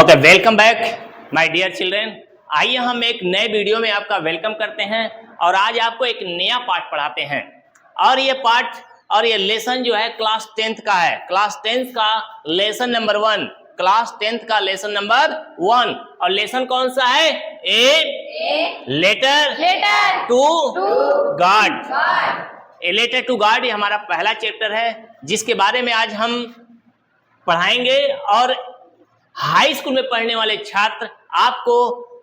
Okay, welcome back my dear children. आइए हम एक नए वीडियो में आपका वेलकम करते हैं और आज आपको एक नया पार्ट पढ़ाते हैं। और ये पार्ट और ये लेसन जो है क्लास 10th का है। क्लास 10th का लेसन नंबर 1, क्लास 10th का लेसन नंबर 1। और लेसन कौन सा है? A letter to God. A letter to God, ये हमारा पहला चैप्टर है जिसके बारे में आज हम पढ़ाएंगे। और हाई स्कूल में पढ़ने वाले छात्र आपको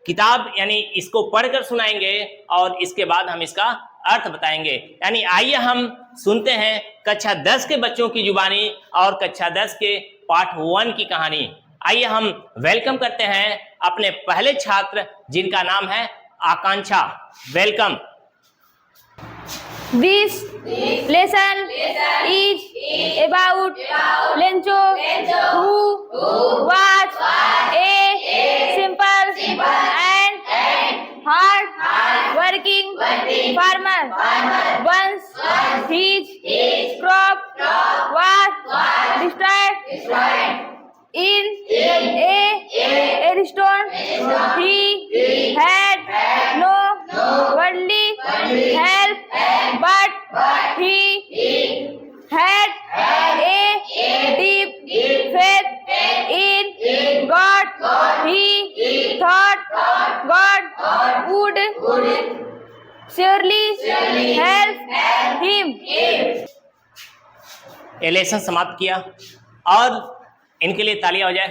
किताब यानी इसको पढ़कर सुनाएंगे और इसके बाद हम इसका अर्थ बताएंगे। यानी आइए हम सुनते हैं कक्षा 10 के बच्चों की जुबानी और कक्षा 10 के पार्ट 1 की कहानी। आइए हम वेलकम करते हैं अपने पहले छात्र जिनका नाम है आकांक्षा। Welcome. This lesson is about Lencho, who was a simple and hard working farmer. Once his crop was destroyed in a hailstorm. He had no worldly help, but he had a deep faith in God. He thought God would surely help him. ये lesson समाप्त किया और इनके लिए तालियां हो जाए।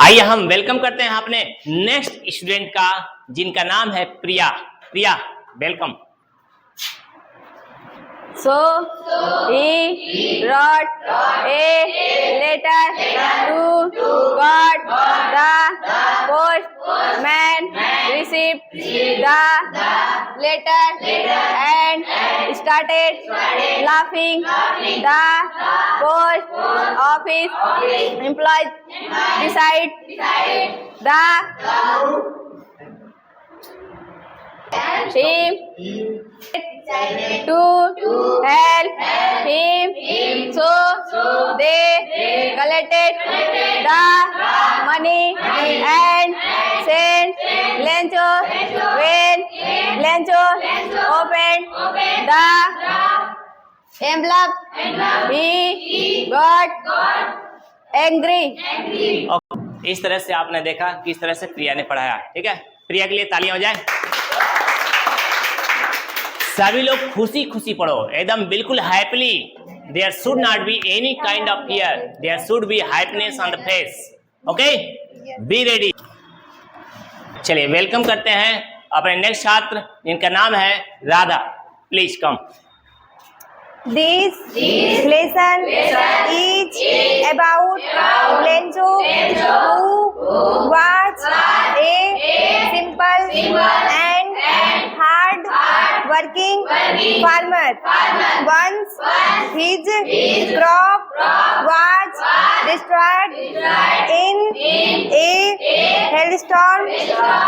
आइए हम वेलकम करते हैं अपने नेक्स्ट स्टूडेंट का जिनका नाम है प्रिया। प्रिया, welcome. So he wrote a letter to God. The postman received the letter and started laughing. The post office employees decided to help him, so they collected the money and sent Lencho. When Lencho opened the envelope, he got angry. इस तरह से आपने देखा किस तरह से प्रिया ने पढ़ाया। ठीक है, प्रिया के लिए तालियां हो जाए। सभी लोग खुशी खुशी पढ़ो, एकदम बिल्कुल happily. There should not be any kind of fear, there should be happiness on the face. Okay, be ready. चलिए वेलकम करते हैं अपने नेक्स्ट छात्र जिनका नाम है Radha. Please come. This lesson is about Lencho, who was a simple and hard working farmer. Once his crop was destroyed in a hailstorm.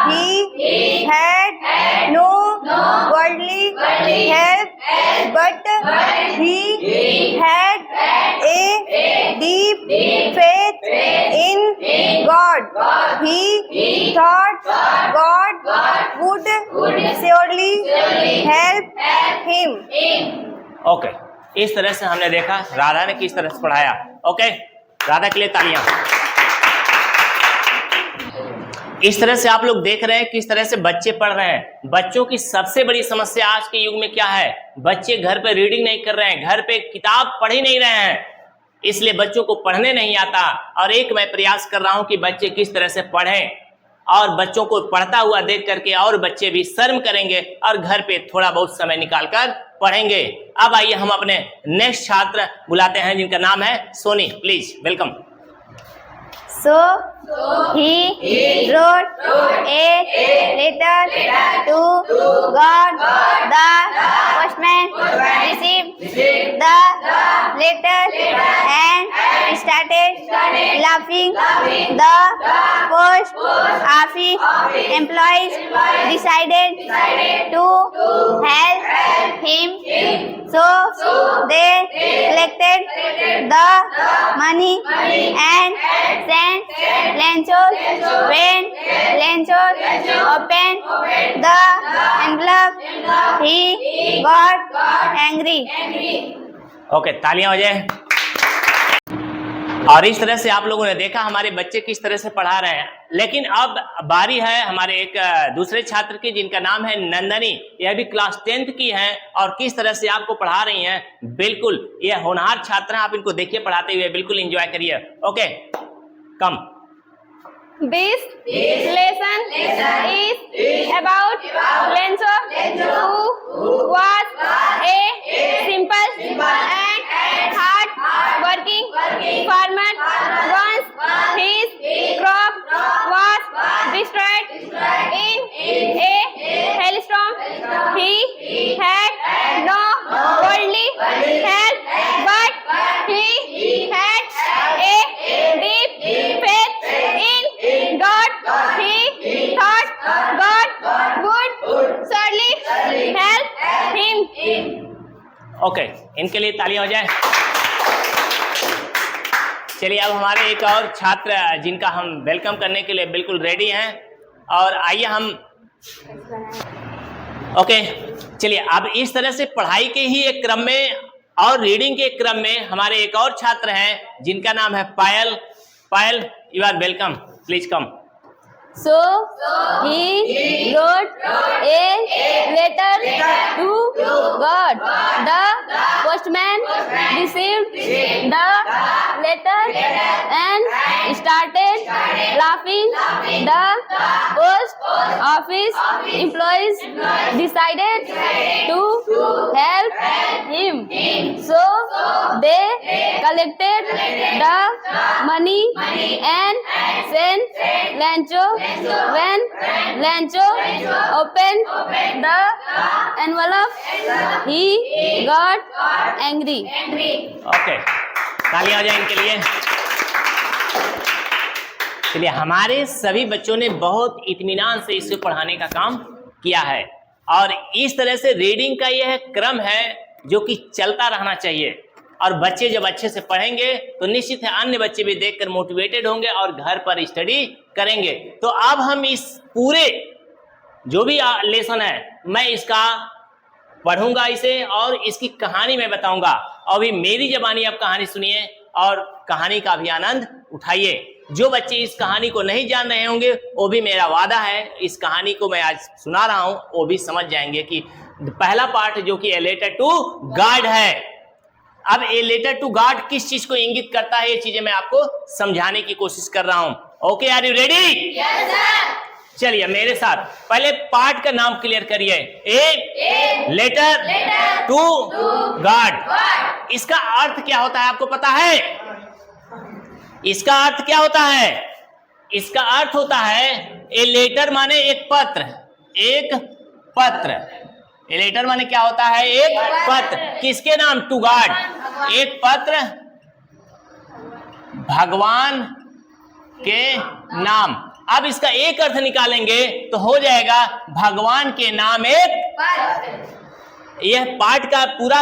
He had no worldly help, but he had a deep faith in God. He thought God would surely help him. Okay, इस तरह से हमने देखा राधा ने किस तरह से पढ़ाया। ओके, राधा के लिए तालियां। इस तरह से आप लोग देख रहे हैं किस तरह से बच्चे पढ़ रहे हैं। बच्चों की सबसे बड़ी समस्या आज के युग में क्या है? बच्चे घर पे रीडिंग नहीं कर रहे हैं, घर पे किताब पढ़ ही नहीं रहे हैं, इसलिए बच्चों को पढ़ने नहीं आता। और एक मैं प्रयास कर रहा हूं कि बच्चे किस तरह से पढ़ें और बच्चों को पढ़ता हुआ देख करके और बच्चे भी शर्म करेंगे और घर पे थोड़ा बहुत समय निकालकर पढ़ेंगे। अब आइए हम अपने नेक्स्ट छात्र बुलाते हैं जिनका नाम है Soni. Please welcome. So he wrote a letter to God. The postman received the letter and started laughing. The post office employees decided to help him, so the money and sent Lencho when Lencho opened the envelope he got angry. Okay, तालियां हो जाए। और इस तरह से आप लोगों ने देखा हमारे बच्चे किस तरह से पढ़ा रहे हैं। लेकिन अब बारी है हमारे एक दूसरे छात्र की, जिनका नाम है नंदनी। यह भी क्लास 10th की हैं और किस तरह से आपको पढ़ा रही हैं, बिल्कुल ये होनहार छात्र हैं। आप इनको देखिए पढ़ाते हुए, बिल्कुल एंजॉय करिए। Okay, come. This lesson is about Lencho, who was a simple and hard-working farmer. Once his crop was destroyed in a hailstorm. He had no worldly help, but he had a deep faith in God. He thought God would surely help him. Okay, इनके लिए तालियां हो जाए। चलिए, अब हमारे एक और छात्र जिनका हम वेलकम करने के लिए बिल्कुल रेडी हैं, और आइए हम ओके चलिए, अब इस तरह से पढ़ाई के ही एक क्रम में और रीडिंग के क्रम में हमारे एक और छात्र हैं जिनका नाम है Payal. Payal, you are welcome, please come. So he wrote a letter to God. The postman received the letter and started laughing. The post office employees decided to help him. So they collected the money and sent Lencho. When Lencho opened the envelope, he got angry. Okay, तालियां हो जाए इनके लिए। चलिए, हमारे सभी बच्चों ने बहुत इत्मीनान से इसे पढ़ाने का काम किया है, और इस तरह से रीडिंग का यह क्रम है जो कि चलता रहना चाहिए। और बच्चे जब अच्छे से पढ़ेंगे तो निश्चित है अन्य बच्चे भी देखकर मोटिवेटेड होंगे और घर पर स्टडी करेंगे। तो अब हम इस पूरे जो भी लेसन है, मैं इसका पढ़ूंगा इसे और इसकी कहानी मैं बताऊंगा। अभी मेरी ज़बानी आप कहानी सुनिए और कहानी का भी आनंद उठाइए। जो बच्चे इस कहानी को नहीं जान रहे होंगे, वो भी मेरा वादा है इस कहानी को मैं आज सुना रहा हूं, वो भी समझ जाएंगे कि पहला पार्ट जो कि ए लेटर टू गॉड है। अब ए लेटर टू गॉड किस चीज को इंगित करता है, ये चीजें मैं आपको समझाने की कोशिश कर रहा हूं। Okay, are you ready? Yes, sir. चलिए मेरे साथ पहले पार्ट का नाम क्लियर करिए। A letter to God. इसका अर्थ क्या होता है आपको पता है? इसका अर्थ क्या होता है? इसका अर्थ होता है ए लेटर माने एक पत्र। एक पत्र, ए लेटर माने क्या होता है? एक पत्र। किसके नाम? To God. एक पत्र भगवान के नाम। अब इसका एक अर्थ निकालेंगे तो हो जाएगा भगवान के नाम एक पत्र। यह पाठ का पूरा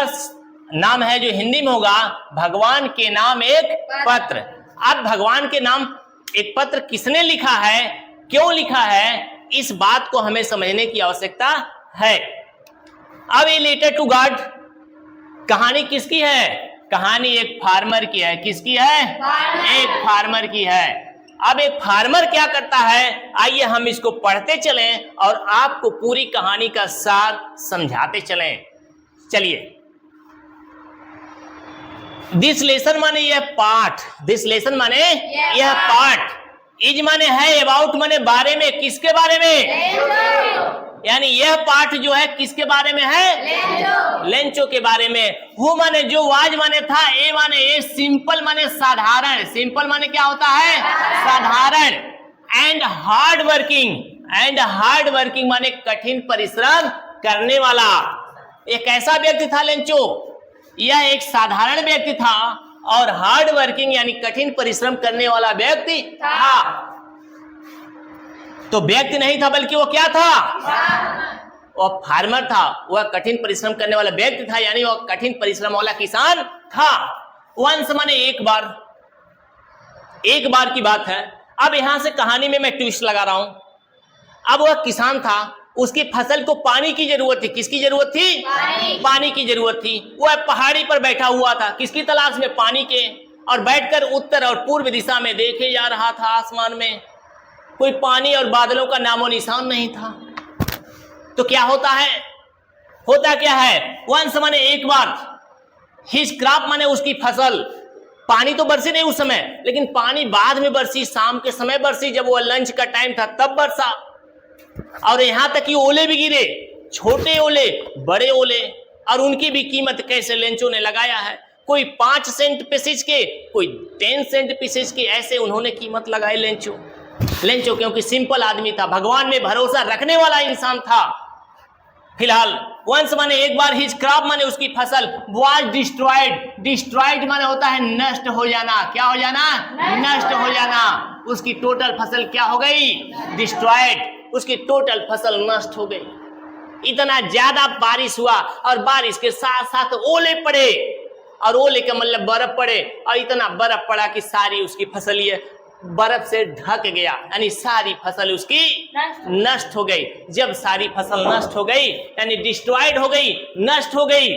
नाम है जो हिंदी में होगा भगवान के नाम एक पत्र। अब भगवान के नाम एक पत्र किसने लिखा है, क्यों लिखा है, इस बात को हमें समझने की आवश्यकता है। अब ये लेटर टू गॉड कहानी किसकी है? कहानी एक फार्मर की है। किसकी है? एक फार्मर की है। अब एक फार्मर क्या करता है, आइए हम इसको पढ़ते चलें और आपको पूरी कहानी का सार समझाते चलें। चलिए, दिस लेसन माने यह पाठ, दिस लेसन माने यह पाठ, इज माने है, अबाउट माने बारे में, किसके बारे में, यानी यह पाठ जो है किसके बारे में है? लेंचो के बारे में। हु माने जो, वाज माने था, ए माने ए, सिंपल माने साधारण, सिंपल माने क्या होता है? साधारण। And hard working, and hard working माने कठिन परिश्रम करने वाला। एक ऐसा व्यक्ति था लेंचो, यह एक साधारण व्यक्ति था और हार्ड वर्किंग यानी कठिन परिश्रम करने वाला व्यक्ति था। तो व्यक्ति नहीं था बल्कि वो क्या था? वो फार्मर था। वह कठिन परिश्रम करने वाला व्यक्ति था, यानी वह कठिन परिश्रम वाला किसान था। वंस माने एक बार, एक बार की बात है। अब यहां से कहानी में मैं ट्विस्ट लगा रहा हूं। अब वह किसान था, उसकी फसल को पानी की जरूरत थी। किसकी जरूरत थी? पानी की जरूरत थी। वह पहाड़ी पर बैठा हुआ था, किसकी तलाश में? पानी के। और बैठकर उत्तर और पूर्व दिशा में देखे जा रहा था। आसमान में कोई पानी और बादलों का नामो निशान नहीं था। तो क्या होता है? होता क्या है? वंस माने एक बार, हिज क्रॉप माने उसकी फसल। पानी तो बरसी नहीं उस समय, लेकिन पानी बाद में बरसी, शाम के समय बरसी, जब वो लंच का टाइम था तब बरसा। और यहां तक कि ओले भी गिरे, छोटे ओले, बड़े ओले। और उनकी भी कीमत कैसे लेंचो ने लगाया है। कोई 5 सेंट पीसेज के, कोई 10 सेंट पीसेज के, ऐसे उन्होंने कीमत लगाई लेंचो। लेंचो क्योंकि सिंपल आदमी था, भगवान में भरोसा रखने वाला इंसान था। फिलहाल वंस माने एक बार, हिज क्रॉप माने उसकी फसल, वाज डिस्ट्रॉयड। डिस्ट्रॉयड माने होता है नष्ट हो जाना। क्या हो जाना? नष्ट हो जाना। उसकी टोटल फसल क्या हो गई? डिस्ट्रॉयड। उसकी टोटल फसल नष्ट हो गई। इतना ज्यादा बारिश हुआ और बारिश के साथ साथ ओले पड़े, और ओले का मतलब बर्फ पड़े, और इतना बर्फ पड़ा कि सारी उसकी फसल ये बर्फ से ढक गया, यानी सारी फसल उसकी नष्ट हो गई। जब सारी फसल नष्ट हो गई, यानी डिस्ट्रॉयड हो गई, नष्ट हो गई,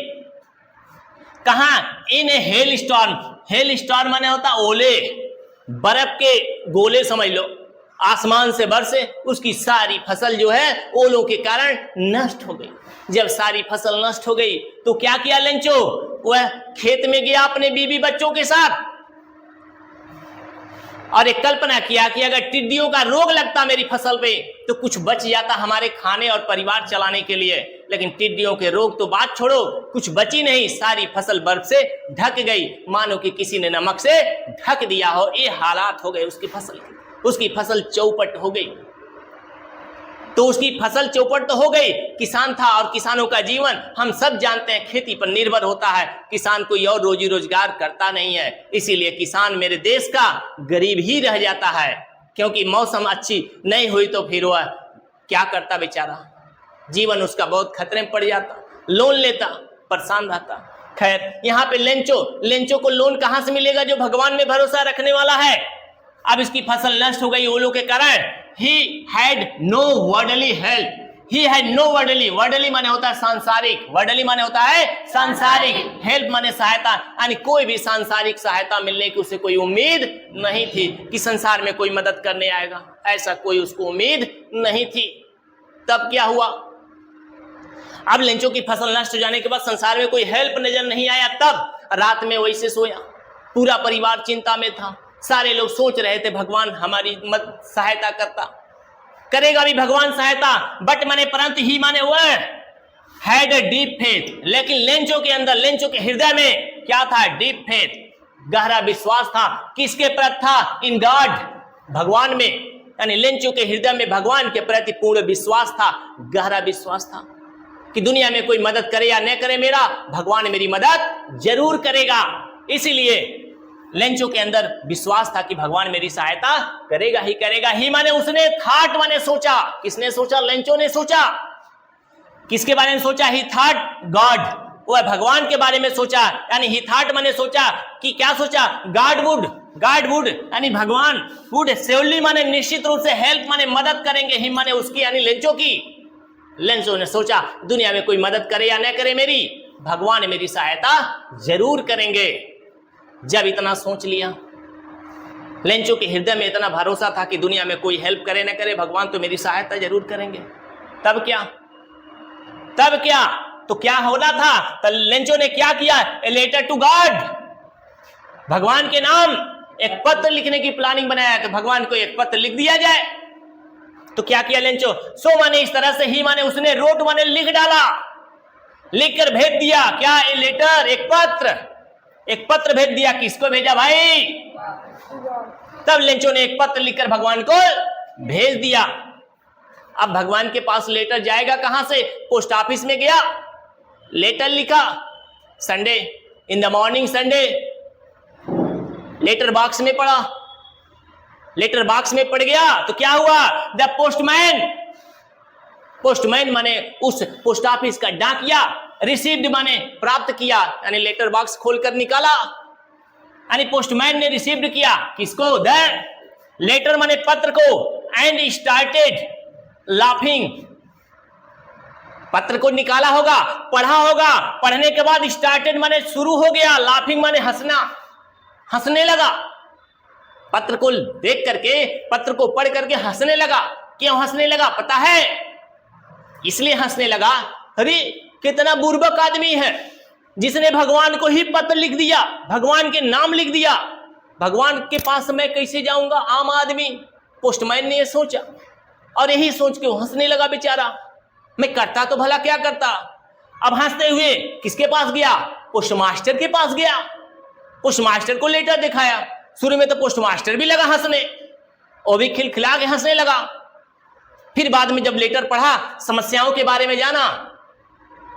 कहां? इन ए हेल स्टॉर्म। हेल स्टॉर्म माने होता ओले, बर्फ के गोले समझ लो, आसमान से बरसे, उसकी सारी फसल जो है ओलों के कारण नष्ट हो गई। जब सारी फसल नष्ट हो गई तो क्या किया लेंचो? वह खेत में गया अपने बीवी बच्चों के साथ, और एक कल्पना किया कि अगर टिड्डियों का रोग लगता मेरी फसल पे तो कुछ बच जाता हमारे खाने और परिवार चलाने के लिए। लेकिन टिड्डियों के रोग तो बात छोड़ो, कुछ बची नहीं, सारी फसल बर्फ से ढक गई, मानो कि किसी ने नमक से ढक दिया हो। ये हालात हो गए उसकी फसल के। उसकी फसल चौपट हो गई। तो उसकी फसल चौपट तो हो गई। किसान था, और किसानों का जीवन हम सब जानते हैं खेती पर निर्भर होता है। किसान कोई और रोजी रोजगार करता नहीं है, इसीलिए किसान मेरे देश का गरीब ही रह जाता है। क्योंकि मौसम अच्छी नहीं हुई तो फिर वह क्या करता बेचारा? जीवन उसका बहुत खतरे में पड़ जाता, लोन लेता, परेशान रहता। खैर, यहाँ पे लेंचो को लोन कहाँ से मिलेगा जो भगवान में भरोसा रखने वाला है? अब इसकी फसल नष्ट हो गई ओलों के कारण। He had no worldly help. He had no worldly. Worldly माने होता है सांसारिक। वर्डली माने होता है सांसारिक। हेल्प माने सहायता, यानी कोई भी सांसारिक सहायता मिलने की उसे कोई उम्मीद नहीं थी कि संसार में कोई मदद करने आएगा। ऐसा कोई उसको उम्मीद नहीं थी। तब क्या हुआ? अब लेंचो की फसल नष्ट हो जाने के बाद संसार में कोई हेल्प नजर नहीं आया। तब रात में वैसे सोया, पूरा परिवार चिंता में था। सारे लोग सोच रहे थे भगवान हमारी सहायता करेगा भी भगवान सहायता। बट माने परंतु ही माने वह हैड अ डीप फेथ। लेकिन लेंचो के अंदर, लेंचो के हृदय में क्या था? डीप फेथ, गहरा विश्वास था। किसके प्रति था? इन गॉड, भगवान में। यानी लेंचो के हृदय में भगवान के प्रति पूर्ण विश्वास था, गहरा विश्वास था कि दुनिया में कोई मदद करे या न करे, मेरा भगवान मेरी मदद जरूर करेगा। इसीलिए लेंचो के अंदर विश्वास था कि भगवान मेरी सहायता करेगा ही करेगा। ही माने उसने थॉट माने सोचा। किसने सोचा? लेंचो ने सोचा। किसके बारे में सोचा? ही थॉट गॉड, वह भगवान के बारे में सोचा। यानी ही थॉट माने सोचा कि क्या सोचा? गॉड वुड यानी भगवान वुड श्योरली माने निश्चित रूप से, हेल्प माने मदद करेंगे, ही माने उसकी यानी लेंचो की। लेंचो ने सोचा दुनिया में कोई मदद करे या न करे, मेरी भगवान मेरी सहायता जरूर करेंगे। जब इतना सोच लिया, लेंचो के हृदय में इतना भरोसा था कि दुनिया में कोई हेल्प करे न करे, भगवान तो मेरी सहायता जरूर करेंगे। तब क्या? तो क्या होना था? तो लेंचो ने क्या किया? ए लेटर टू गॉड, भगवान के नाम एक पत्र लिखने की प्लानिंग बनाया कि भगवान को एक पत्र लिख दिया जाए। तो क्या किया लेंचो? सो माने इस तरह से, ही माने उसने, रोट माने लिख डाला, लिखकर भेज दिया। क्या? ए लेटर, एक पत्र भेज दिया। किसको भेजा भाई? तब लेंचो ने एक पत्र लिखकर भगवान को भेज दिया। अब भगवान के पास लेटर जाएगा कहां से? पोस्ट ऑफिस में गया, लेटर लिखा, Sunday in the morning, Sunday letter box में पड़ा। लेटर बॉक्स में पड़ गया तो क्या हुआ? द पोस्टमैन माने उस पोस्ट ऑफिस का डाकिया, रिसीव्ड माने प्राप्त किया, यानी लेटर बॉक्स खोलकर निकाला। यानी पोस्टमैन ने रिसीव्ड किया किसको, द लेटर माने पत्र को, एंड स्टार्टेड लाफिंग, पत्र को निकाला होगा, पढ़ा होगा, पढ़ने के बाद स्टार्टेड माने शुरू हो गया, लाफिंग माने हंसना, हंसने लगा, पत्र को देख करके, पत्र को पढ़ करके हंसने लगा। क्यों हंसने लगा पता है? इसलिए हंसने लगा, अरे कितना बुर्बक आदमी है जिसने भगवान को ही पत्र लिख दिया, भगवान के नाम लिख दिया, भगवान के पास मैं कैसे जाऊंगा, आम आदमी। पोस्टमैन ने यह सोचा और यही सोच के वो हंसने लगा बेचारा, मैं करता तो भला क्या करता। अब हंसते हुए किसके पास गया, पोस्टमास्टर के पास गया, पोस्टमास्टर को लेटर दिखाया। शुरू में तो पोस्टमास्टर भी लगा हंसने, वो भी खिलखिला के हंसने लगा। फिर बाद में जब लेटर पढ़ा, समस्याओं के बारे में जाना,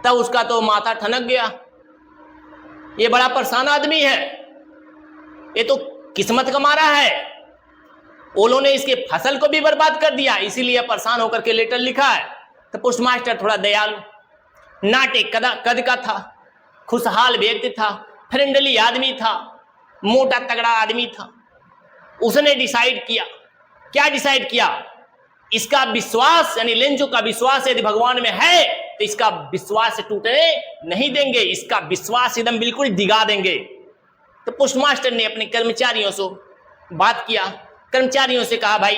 तब उसका तो माथा ठनक गया, ये बड़ा परेशान आदमी है, ये तो किस्मत का मारा है, ओलों ने इसके फसल को भी बर्बाद कर दिया, इसीलिए परेशान होकर के लेटर लिखा है। तो पोस्टमास्टर थोड़ा दयालु, नाटे कद का था, खुशहाल व्यक्ति था, फ्रेंडली आदमी था, मोटा तगड़ा आदमी था। उसने डिसाइड किया, क्या डिसाइड किया, इसका विश्वास यानी लेंचो का विश्वास यदि भगवान में है तो इसका विश्वास टूटने नहीं देंगे, इसका विश्वास एकदम बिल्कुल दिगा देंगे। तो पोस्टमास्टर ने अपने कर्मचारियों से बात किया, कर्मचारियों से कहा, भाई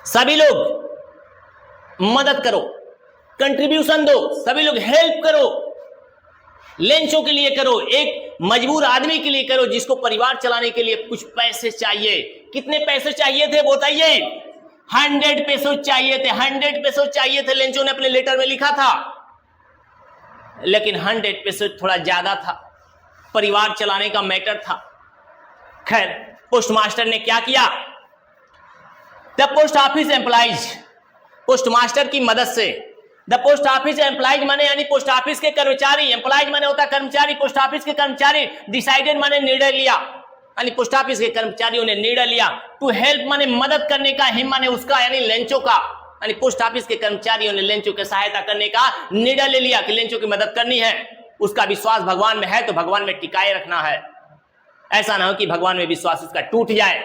सभी लोग मदद करो, कंट्रीब्यूशन दो, सभी लोग हेल्प करो, लेंचो के लिए करो, एक मजबूर आदमी के लिए करो जिसको परिवार चलाने के लिए कुछ पैसे चाहिए। कितने पैसे चाहिए थे बताइए? 100 पैसे चाहिए थे, 100 पैसे चाहिए थे, लेंचो ने अपने लेटर में लिखा था। लेकिन 100 पैसे थोड़ा ज्यादा था, परिवार चलाने का मैटर था। खैर पोस्टमास्टर ने क्या किया, the post office employees, postmaster की मदद से, द पोस्ट ऑफिस एम्प्लॉइज माने यानी पोस्ट ऑफिस के कर्मचारी, एम्प्लॉइज माने होता कर्मचारी, पोस्ट ऑफिस के कर्मचारी, डिसाइडेड माने निर्णय लिया, यानी पोस्ट ऑफिस के कर्मचारियों ने निर्णय लिया, टू हेल्प माने मदद करने का, हिम माने उसका यानी लेंचो का, यानी पोस्ट ऑफिस के कर्मचारियों ने लेंचो की सहायता करने का निर्णय ले लिया कि लेंचो की मदद करनी है। उसका विश्वास भगवान में है तो भगवान में टिकाए रखना है, ऐसा ना हो कि भगवान में विश्वास उसका टूट जाए।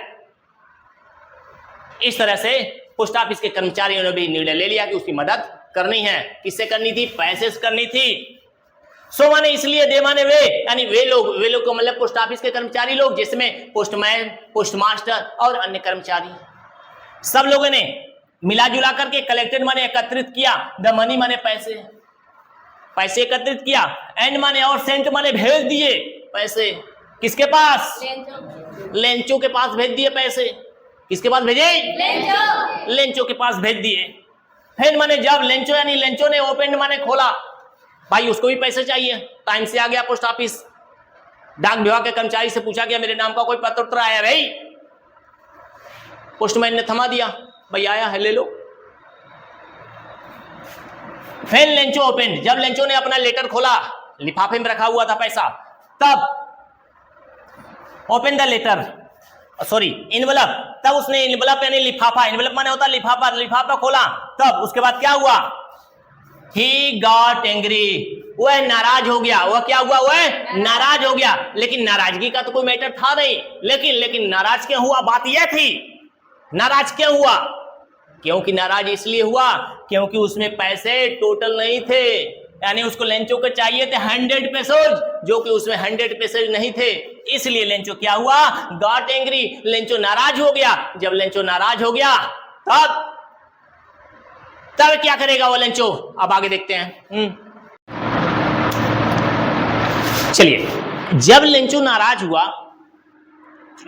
इस तरह से पोस्ट ऑफिस के कर्मचारियों ने भी निर्णय ले लिया कि उसकी मदद करनी है। किससे करनी थी? पैसे से करनी थी। सो माने इसलिए दे माने वे, यानी वे लोग को मतलब पोस्ट ऑफिस के कर्मचारी लोग, जिसमें पोस्टमैन, पोस्टमास्टर और अन्य कर्मचारी, सब लोगों ने मिला जुला करके कलेक्टेड माने एकत्रित किया, द मनी माने पैसे, पैसे एकत्रित किया, एंड माने और सेंट माने भेज दिए पैसे। किसके पास? लेंचो के पास भेज दिए पैसे। किसके पास भेजे? लेंचो के पास भेज दिए। फिर माने जब लेंचो यानी लेंचो ने ओपन माने खोला, भाई उसको भी पैसे चाहिए, टाइम से आ गया पोस्ट ऑफिस, डाक विभाग के कर्मचारी से पूछा गया मेरे नाम का कोई पत्र उत्तर आया भाई? पोस्टमैन ने थमा दिया, भाई आया है ले लो। फिर लेंचो ओपन, जब लेंचो ने अपना लेटर खोला, लिफाफे में रखा हुआ था पैसा, तब open the letter, sorry envelope, तब उसने इनवलप यानी लिफाफा, इनवलप माने होता लिफाफा, लिफाफा खोला, तब उसके बाद क्या हुआ? He got angry, वह नाराज हो गया। वह क्या हुआ? वह नाराज हो गया। लेकिन नाराजगी का तो कोई मैटर था नहीं, लेकिन नाराज क्यों हुआ? बात यह थी, नाराज क्यों हुआ? क्योंकि नाराज इसलिए हुआ क्योंकि उसमें पैसे टोटल नहीं थे, यानी उसको लेंचो को चाहिए थे 100 पैसे, जो कि उसमें 100 पैसे नहीं थे। इसलिए लेंचो क्या हुआ? गॉट एंग्री, लेंचो नाराज हो गया। जब लेंचो नाराज हो गया तब क्या करेगा वो लेंचो? अब आगे देखते हैं। चलिए, जब लेंचो नाराज हुआ,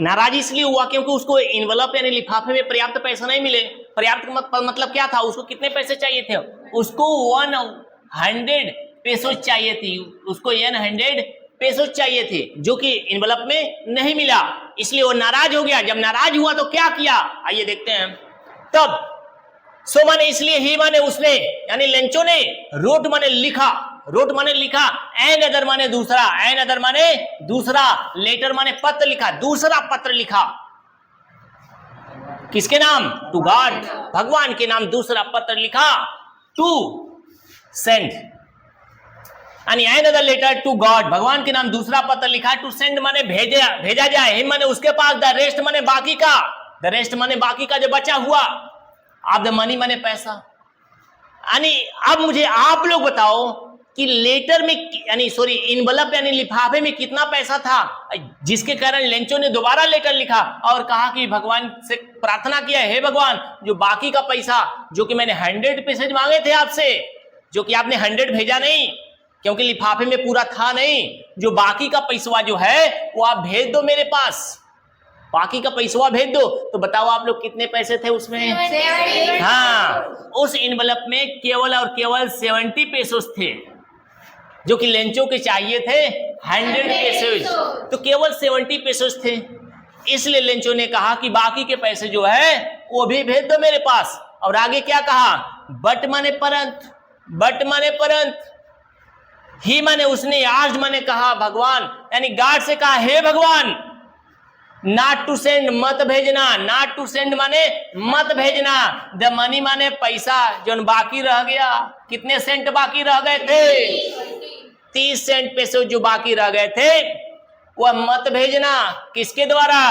नाराज इसलिए हुआ क्योंकि उसको इनवलप यानी लिफाफे में पर्याप्त पैसा नहीं मिले। पर्याप्त मतलब क्या था? उसको कितने पैसे चाहिए थे? उसको 100 पैसे चाहिए थी, उसको 100 पैसे चाहिए थे, जो कि इनवलप में नहीं मिला, इसलिए वो नाराज हो गया। जब नाराज हुआ तो क्या किया? आइए देखते हैं। तब सो माने इसलिए ही माने उसने यानी लेंचो ने रोट माने लिखा, रोट माने लिखा, एन अदर माने दूसरा, एन अदर माने दूसरा, लेटर माने पत्र लिखा, दूसरा पत्र लिखा। किसके नाम? टू गॉड, भगवान के नाम दूसरा पत्र लिखा, to send and another letter to God, भगवान के नाम दूसरा पत्र लिखा, टू सेंड माने भेजा जाए, हिम माने उसके पास, द रेस्ट माने बाकी का, द रेस्ट माने बाकी का जो बचा हुआ, आप द मनी माने पैसा। यानी अब मुझे आप लोग बताओ कि लेटर में यानी सॉरी इनवलप यानी लिफाफे में कितना पैसा था, जिसके कारण लेंचो ने दोबारा लेटर लिखा और कहा कि भगवान से प्रार्थना किया, हे भगवान जो बाकी का पैसा जो कि मैंने 100 पैसे मांगे थे आपसे, जो कि आपने 100 भेजा नहीं क्योंकि लिफाफे में पूरा था नहीं, जो बाकी का पैसा जो है वो आप भेज दो मेरे पास, बाकी का पैसा भेज दो। तो बताओ आप लोग कितने पैसे थे उसमें? हाँ, उस इनवलप में केवल और केवल 70 पेसोस थे, जो कि लेंचो के चाहिए थे 100 पेसोस, तो केवल 70 पेसोस थे। इसलिए लेंचो ने कहा कि बाकी के पैसे जो है वो भी भेज दो मेरे पास। और आगे क्या कहा? बट माने परंत, बट माने परंत, ही माने उसने, आज माने कहा भगवान यानी गॉड से कहा, हे भगवान नॉट टू सेंड मत भेजना, नॉट टू सेंड माने मत भेजना, द मनी माने पैसा जो बाकी रह गया, कितने सेंट बाकी रह गए थे? 30 सेंट पैसे जो बाकी रह गए थे वह मत भेजना। किसके द्वारा?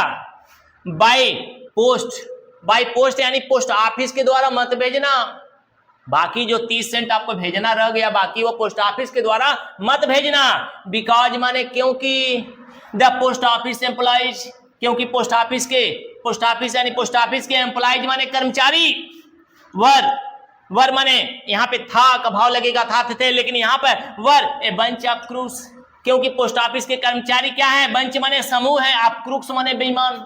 बाय पोस्ट, बाय पोस्ट यानी पोस्ट ऑफिस के द्वारा मत भेजना। बाकी जो 30 सेंट आपको भेजना रह गया बाकी वो पोस्ट ऑफिस के द्वारा मत भेजना। बिकॉज माने क्योंकि द पोस्ट ऑफिस एम्प्लॉइज, क्योंकि पोस्ट ऑफिस यानी पोस्ट ऑफिस के एम्प्लॉइज माने कर्मचारी, वर माने यहाँ पे था का भाव लगेगा, था थे, लेकिन यहाँ पर वर ए बंच ऑफ क्रूक्स, क्योंकि पोस्ट ऑफिस के कर्मचारी क्या है? बंच माने समूह है, आप क्रूक्स माने बेईमान,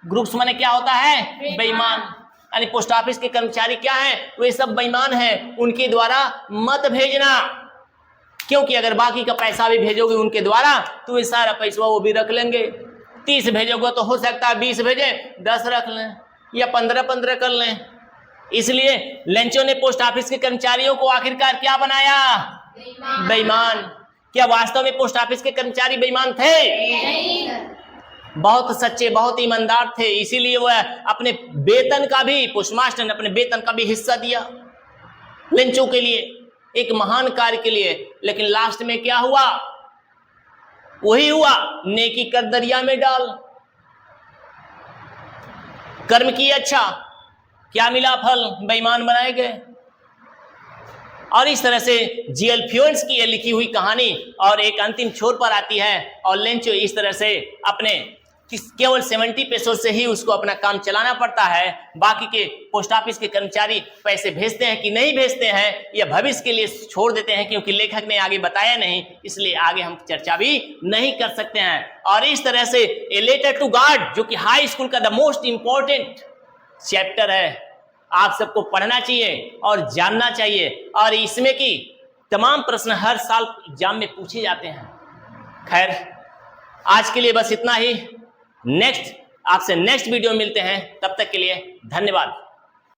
ग्रुप्स माने क्या होता है? बेईमान, यानी पोस्ट ऑफिस के कर्मचारी क्या है? वे सब बेईमान हैं, उनके द्वारा मत भेजना, क्योंकि अगर बाकी का पैसा भी भेजोगे उनके द्वारा तो वे सारा पैसा वो भी रख लेंगे। 30 भेजोगे तो हो सकता है 20 भेजे, 10 रख लें या 15 कर लें। इसलिए लेंचो ने पोस्ट ऑफिस के कर्मचारियों को आखिरकार क्या बनाया? बेईमान। क्या वास्तव में पोस्ट ऑफिस के कर्मचारी बेईमान थे? नहीं। बहुत सच्चे, बहुत ईमानदार थे, इसीलिए वह अपने वेतन का भी, पोस्टमास्टर ने अपने वेतन का भी हिस्सा दिया लेंचो के लिए, एक महान कार्य के लिए। लेकिन लास्ट में क्या हुआ? वही हुआ, नेकी कर दरिया में डाल, कर्म की अच्छा, क्या मिला फल? बेईमान बनाए गए। और इस तरह से जीएल फ्यूएंस की यह लिखी हुई कहानी और एक अंतिम छोर पर आती है और लेंचो इस तरह से अपने केवल 70 पैसों से ही उसको अपना काम चलाना पड़ता है। बाकी के पोस्ट ऑफिस के कर्मचारी पैसे भेजते हैं कि नहीं भेजते हैं यह भविष्य के लिए छोड़ देते हैं, क्योंकि लेखक ने आगे बताया नहीं, इसलिए आगे हम चर्चा भी नहीं कर सकते हैं। और इस तरह से ए लेटर टू गॉड, जो कि हाई स्कूल का द मोस्ट इंपॉर्टेंट चैप्टर है, आप सबको पढ़ना चाहिए और जानना चाहिए। और इसमें की तमाम प्रश्न हर साल एग्जाम में पूछे जाते हैं। खैर, आज के लिए बस इतना ही। आपसे नेक्स्ट वीडियो मिलते हैं, तब तक के लिए धन्यवाद।